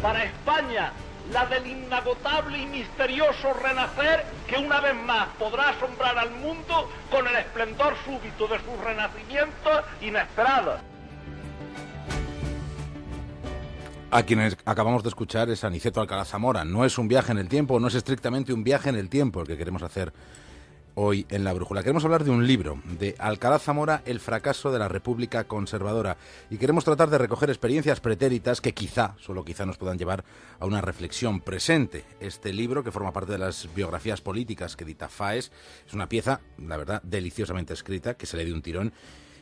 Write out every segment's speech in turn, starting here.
Para España, la del inagotable y misterioso renacer que una vez más podrá asombrar al mundo con el esplendor súbito de sus renacimientos inesperados. A quienes acabamos de escuchar es Aniceto Alcalá Zamora. No es un viaje en el tiempo, no es estrictamente un viaje en el tiempo el que queremos hacer hoy en La Brújula. Queremos hablar de un libro, de Alcalá Zamora, El fracaso de la República Conservadora. Y queremos tratar de recoger experiencias pretéritas que quizá, solo quizá, nos puedan llevar a una reflexión presente. Este libro, que forma parte de las biografías políticas que edita Faes, es una pieza, la verdad, deliciosamente escrita, que se lee de un tirón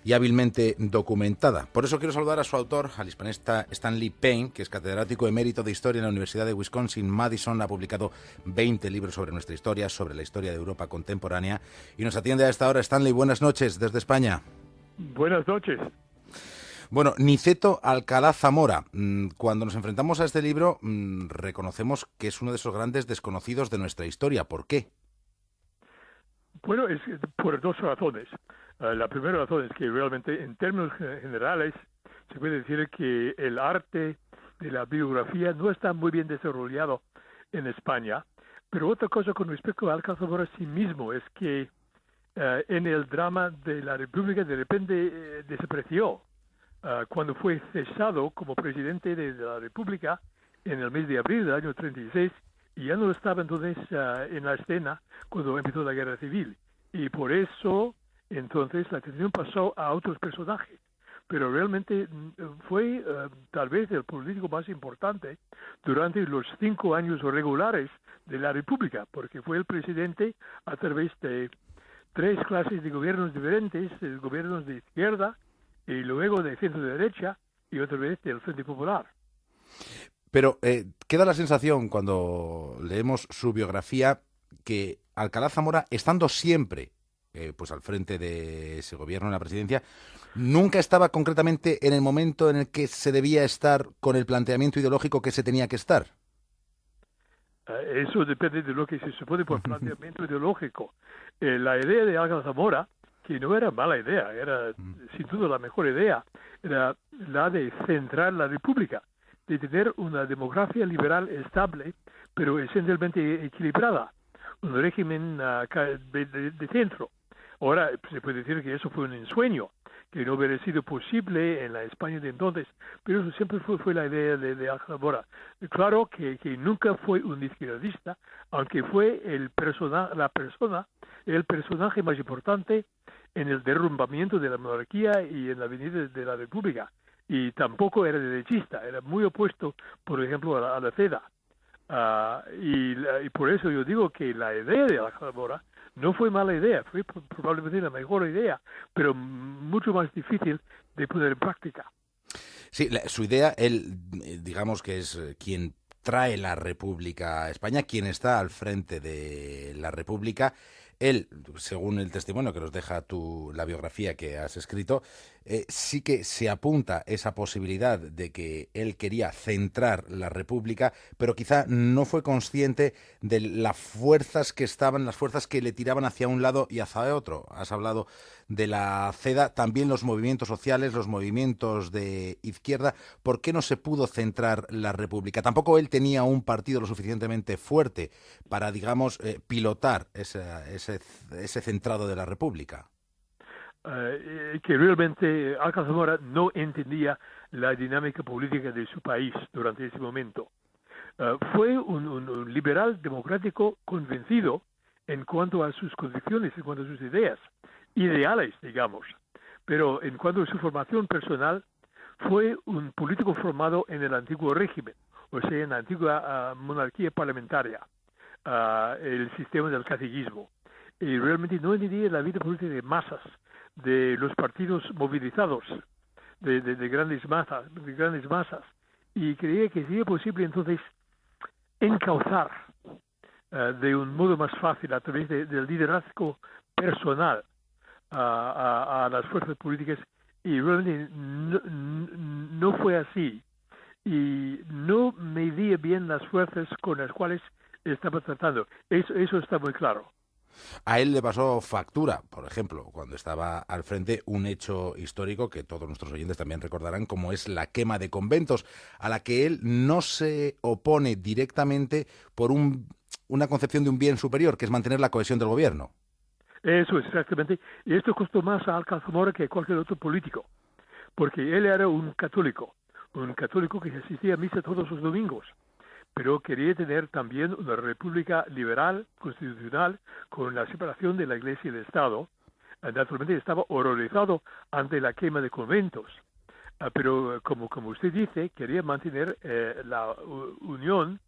y hábilmente documentada. Por eso quiero saludar a su autor, al hispanista Stanley Payne, que es catedrático emérito de Historia en la Universidad de Wisconsin-Madison. Ha publicado 20 libros sobre nuestra historia, sobre la historia de Europa contemporánea, y nos atiende a esta hora. Stanley, buenas noches desde España. Buenas noches. Bueno, Niceto Alcalá Zamora. Cuando nos enfrentamos a este libro, reconocemos que es uno de esos grandes desconocidos de nuestra historia. ¿Por qué? Bueno, es por dos razones. La primera razón es que realmente, en términos generales, se puede decir que el arte de la biografía no está muy bien desarrollado en España. Pero otra cosa con respecto a Alcalá Zamora sí mismo es que en el drama de la República de repente desapareció. Cuando fue cesado como presidente de la República en el mes de abril del año 36, y ya no estaba entonces en la escena cuando empezó la guerra civil. Y por eso entonces la atención pasó a otros personajes. Pero realmente fue tal vez el político más importante durante los 5 años regulares de la República, porque fue el presidente a través de 3 clases de gobiernos diferentes, gobiernos de izquierda y luego de centro derecha y otra vez del Frente Popular. Pero queda la sensación cuando leemos su biografía que Alcalá Zamora, estando siempre pues al frente de ese gobierno en la presidencia, nunca estaba concretamente en el momento en el que se debía estar con el planteamiento ideológico que se tenía que estar. Eso depende de lo que se supone por planteamiento ideológico. La idea de Alcalá Zamora, que no era mala idea, era sin duda la mejor idea, era la de centrar la República, de tener una democracia liberal estable, pero esencialmente equilibrada, un régimen de centro. Ahora, se puede decir que eso fue un ensueño, que no hubiera sido posible en la España de entonces, pero eso siempre fue la idea de Alcalá Zamora. Claro que nunca fue un izquierdista, aunque fue el personaje más importante en el derrumbamiento de la monarquía y en la venida de la República. Y tampoco era derechista, era muy opuesto, por ejemplo, a la CEDA. Y por eso yo digo que la idea de Alcalá Zamora no fue mala idea, fue probablemente la mejor idea, pero mucho más difícil de poner en práctica. Sí, su idea, él, digamos que es quien trae la República a España, quien está al frente de la República. Él, según el testimonio que nos deja la biografía que has escrito, sí que se apunta esa posibilidad de que él quería centrar la República, pero quizá no fue consciente de las fuerzas que le tiraban hacia un lado y hacia otro. Has hablado de la CEDA, también los movimientos sociales, los movimientos de izquierda. ¿Por qué no se pudo centrar la República? Tampoco él tenía un partido lo suficientemente fuerte para, digamos, pilotar ese centrado de la República. Que realmente Alcalá Zamora no entendía la dinámica política de su país durante ese momento. Fue un liberal democrático convencido en cuanto a sus convicciones, en cuanto a sus ideales, digamos. Pero en cuanto a su formación personal, fue un político formado en el antiguo régimen, o sea, en la antigua monarquía parlamentaria, el sistema del caciquismo. Y realmente no entendía la vida política de masas, de los partidos movilizados, de grandes masas, y creía que sería posible entonces encauzar de un modo más fácil a través del liderazgo personal a las fuerzas políticas, y realmente no fue así, y no medía bien las fuerzas con las cuales estaba tratando. Eso está muy claro. A él le pasó factura, por ejemplo, cuando estaba al frente, un hecho histórico que todos nuestros oyentes también recordarán, como es la quema de conventos, a la que él no se opone directamente por una concepción de un bien superior, que es mantener la cohesión del gobierno. Eso es exactamente. Y esto costó más a Alcalá Zamora que cualquier otro político, porque él era un católico que asistía a misa todos los domingos, pero quería tener también una república liberal, constitucional, con la separación de la Iglesia y del Estado. Naturalmente estaba horrorizado ante la quema de conventos, pero como usted dice, quería mantener la unión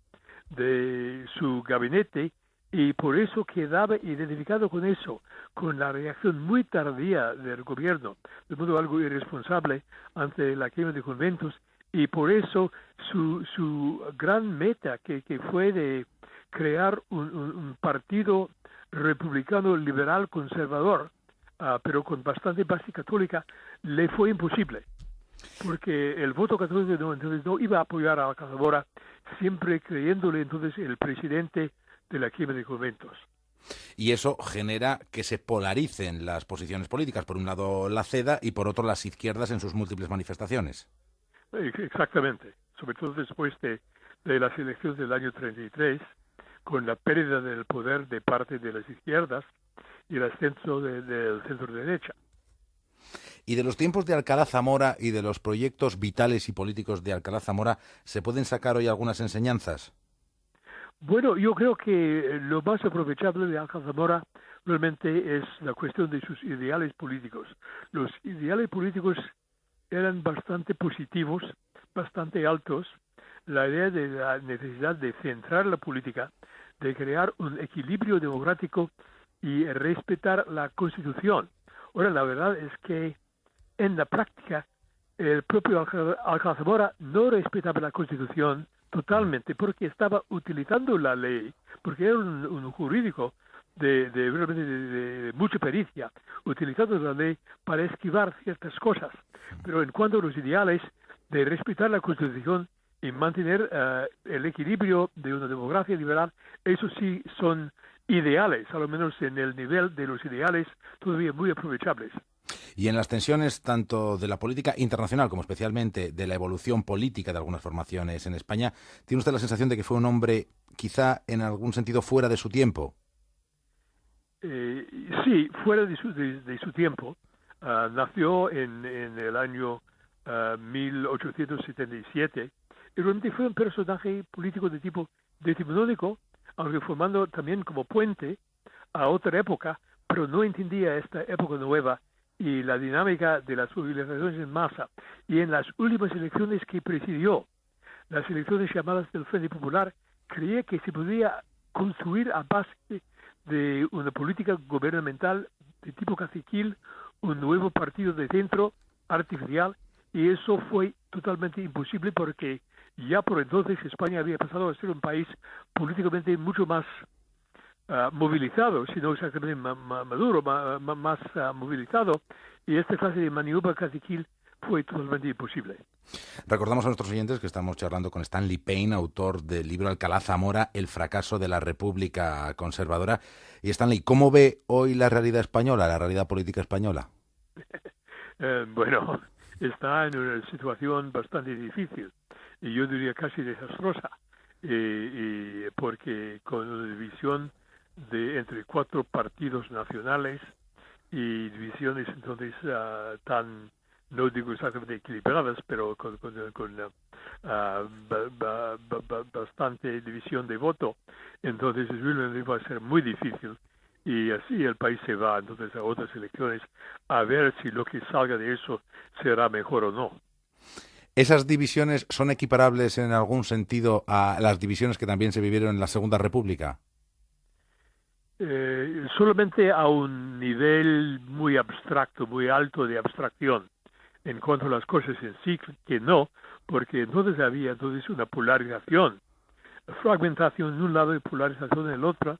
de su gabinete, y por eso quedaba identificado con eso, con la reacción muy tardía del gobierno, de modo algo irresponsable ante la quema de conventos, y por eso su gran meta, que fue de crear un partido republicano liberal conservador, pero con bastante base católica, le fue imposible, porque el voto católico entonces no iba a apoyar a Alcalá Zamora, siempre creyéndole entonces el presidente de la quema de conventos. Y eso genera que se polaricen las posiciones políticas, por un lado la CEDA y por otro las izquierdas en sus múltiples manifestaciones. Exactamente, sobre todo después de las elecciones del año 33, con la pérdida del poder de parte de las izquierdas y el ascenso del centro derecha. Y de los tiempos de Alcalá Zamora y de los proyectos vitales y políticos de Alcalá Zamora, ¿se pueden sacar hoy algunas enseñanzas? Bueno, yo creo que lo más aprovechable de Alcalá Zamora realmente es la cuestión de sus ideales políticos. Los ideales políticos eran bastante positivos, bastante altos. La idea de la necesidad de centrar la política, de crear un equilibrio democrático y respetar la Constitución. Ahora, la verdad es que en la práctica el propio Alcalá Zamora no respetaba la Constitución totalmente, porque estaba utilizando la ley, porque era un jurídico de mucha pericia, utilizando la ley para esquivar ciertas cosas. Pero en cuanto a los ideales de respetar la Constitución y mantener el equilibrio de una democracia liberal, eso sí son ideales, a lo menos en el nivel de los ideales todavía muy aprovechables. Y en las tensiones tanto de la política internacional como especialmente de la evolución política de algunas formaciones en España, ¿tiene usted la sensación de que fue un hombre quizá en algún sentido fuera de su tiempo? Sí, fuera de su tiempo. Nació en el año 1877 y realmente fue un personaje político de tipo decimonónico, aunque formando también como puente a otra época, pero no entendía esta época nueva y la dinámica de las movilizaciones en masa. Y en las últimas elecciones que presidió, las elecciones llamadas del Frente Popular, creía que se podía construir a base de una política gubernamental de tipo caciquil, un nuevo partido de centro artificial, y eso fue totalmente imposible porque ya por entonces España había pasado a ser un país políticamente mucho más movilizado, sino exactamente maduro, más movilizado, y esta clase de maniobra caciquil fue totalmente imposible. Recordamos a nuestros oyentes que estamos charlando con Stanley Payne, autor del libro Alcalá Zamora, El fracaso de la República Conservadora. Y Stanley, ¿cómo ve hoy la realidad española, la realidad política española? Bueno, está en una situación bastante difícil, y yo diría casi desastrosa, porque con una división entre 4 partidos nacionales y divisiones entonces tan, no digo exactamente equilibradas, pero con bastante división de voto, entonces va a ser muy difícil, y así el país se va entonces a otras elecciones a ver si lo que salga de eso será mejor o no. ¿Esas divisiones son equiparables en algún sentido a las divisiones que también se vivieron en la Segunda República? Solamente a un nivel muy abstracto, muy alto de abstracción. En cuanto a las cosas en sí, que no, porque entonces había una polarización, fragmentación en un lado y polarización en el otro,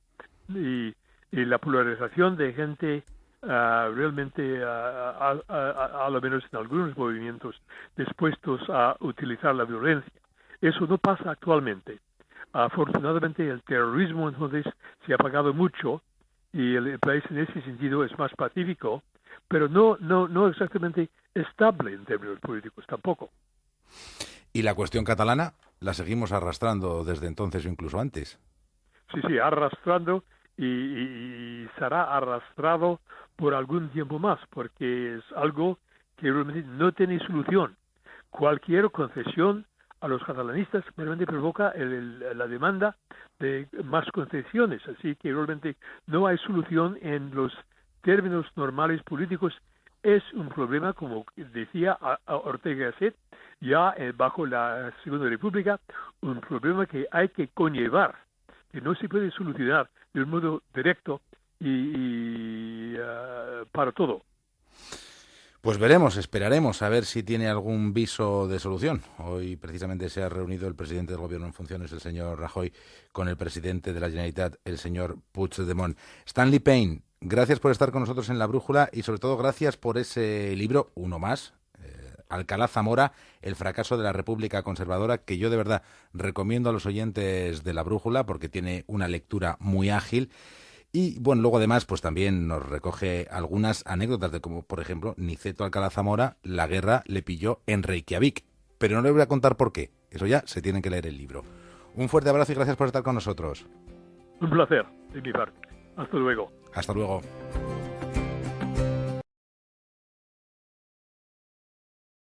y la polarización de gente realmente, a lo menos en algunos movimientos, dispuestos a utilizar la violencia. Eso no pasa actualmente. Afortunadamente el terrorismo entonces se ha apagado mucho, y el país en ese sentido es más pacífico, pero no exactamente estable en términos políticos tampoco. ¿Y la cuestión catalana la seguimos arrastrando desde entonces o incluso antes? Sí, arrastrando y será arrastrado por algún tiempo más, porque es algo que realmente no tiene solución. Cualquier concesión a los catalanistas realmente provoca la demanda de más concesiones, así que realmente no hay solución en los términos normales políticos. Es un problema, como decía Ortega Gasset, ya bajo la Segunda República, un problema que hay que conllevar, que no se puede solucionar de un modo directo y para todo. Pues veremos, esperaremos a ver si tiene algún viso de solución. Hoy precisamente se ha reunido el presidente del Gobierno en funciones, el señor Rajoy, con el presidente de la Generalitat, el señor Puigdemont. Stanley Payne, gracias por estar con nosotros en La Brújula y sobre todo gracias por ese libro, uno más, Alcalá Zamora, el fracaso de la República Conservadora, que yo de verdad recomiendo a los oyentes de La Brújula porque tiene una lectura muy ágil. Y bueno, luego además pues también nos recoge algunas anécdotas de cómo, por ejemplo, Niceto Alcalá Zamora, la guerra le pilló en Reykjavik. Pero no le voy a contar por qué, eso ya se tienen que leer el libro. Un fuerte abrazo y gracias por estar con nosotros. Un placer de mi parte. Hasta luego. Hasta luego.